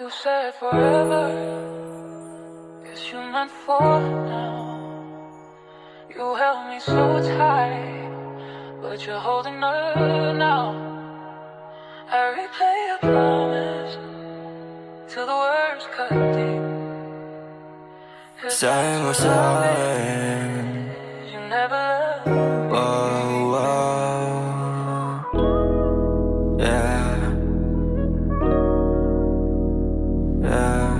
You said forever, guess you meant for now. You held me so tight, but you're holding her now. I replay your promise till the words cut deep. Sabi mo sa akin, You never loved oh, oh, yeah, yeah.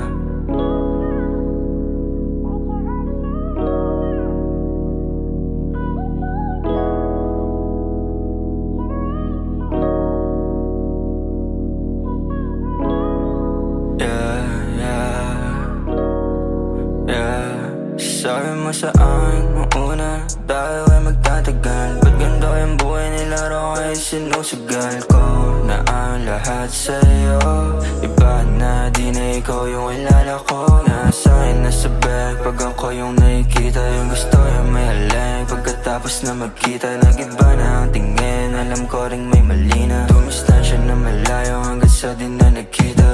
Sabi mo sa akin nung una, tayo ay magtatagal. Ba't ganito yung buhay nilaro ay sinusugal ko na ang lahat sa'yo. Iba na di na ikaw yung ilala ko. Naasahin na sa bag pag ako yung nakikita. Yung gusto yung may halang. Pagkatapos na magkita, nag-iba na ang tingin. Alam ko ring may mali na dumistansya na malayo hanggang sa di na nagkita.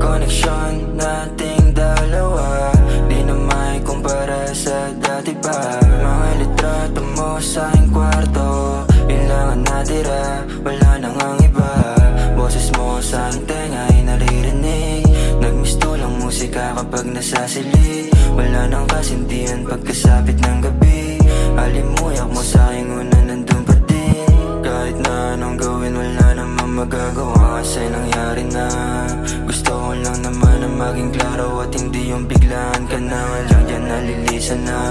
Koneksyon nating dalawa, di na may kumpara sa dati pa. Mga litrato mo sa aking kwarto, yun lang ang natira, wala nang ang iba. Boses mo sa aking tenga ay naririnig. Nagmisto lang musika kapag nasasilid. Wala nang kasintihan pagkasapit ng gabi. Alimuyak mo sa aking una nandun pa din. Kahit na anong gawin wala namang magagawa kasi nangyari na. Gusto ko lang naman na maging klaro at hindi yung biglaan ka na walang dyan nalilisan na.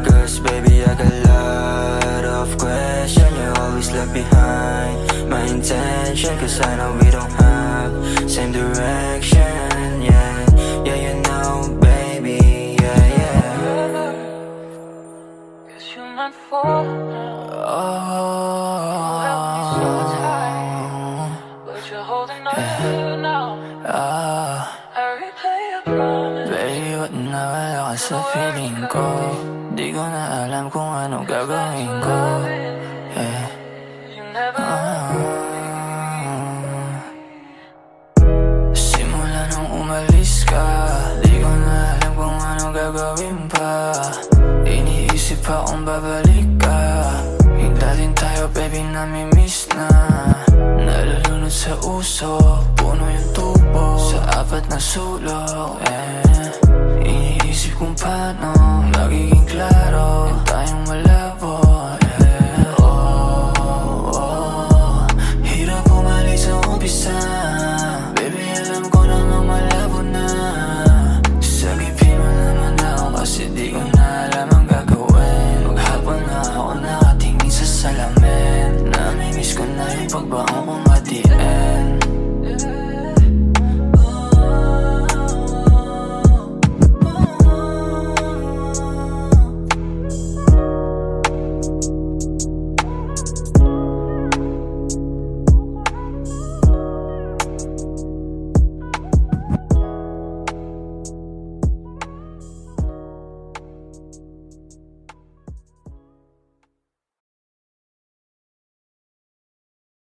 Cause baby I got a lot of questions you always left behind. My intention cause I know we don't have same direction, yeah. Yeah you know baby, yeah yeah. Guess you meant for now. You held me so tight, but you're holding her now. I replay your promise. Baby, ba't nawala ka sa feeling ko? Di ko na alam kung anong gagawin ko, yeah. You never Simula nung umalis ka, di ko na alam kung anong gagawin pa. Iniisip pa kung babalik ka. Hinta din tayo baby, namimiss na. Nalulunod sa usok, puno yung tubo sa apat na sulok, yeah. Iniisip kung paano magiging klaro yung tayong malabo, yeah. Oh, oh, hirap umalis sa umpisa. Baby, alam ko namang malabo na. Sagipin mo naman ako kasi di ko na alam ang gagawin. Maghapon na ako nakatingin sa salamin. Namimiss ko na yung pagbaon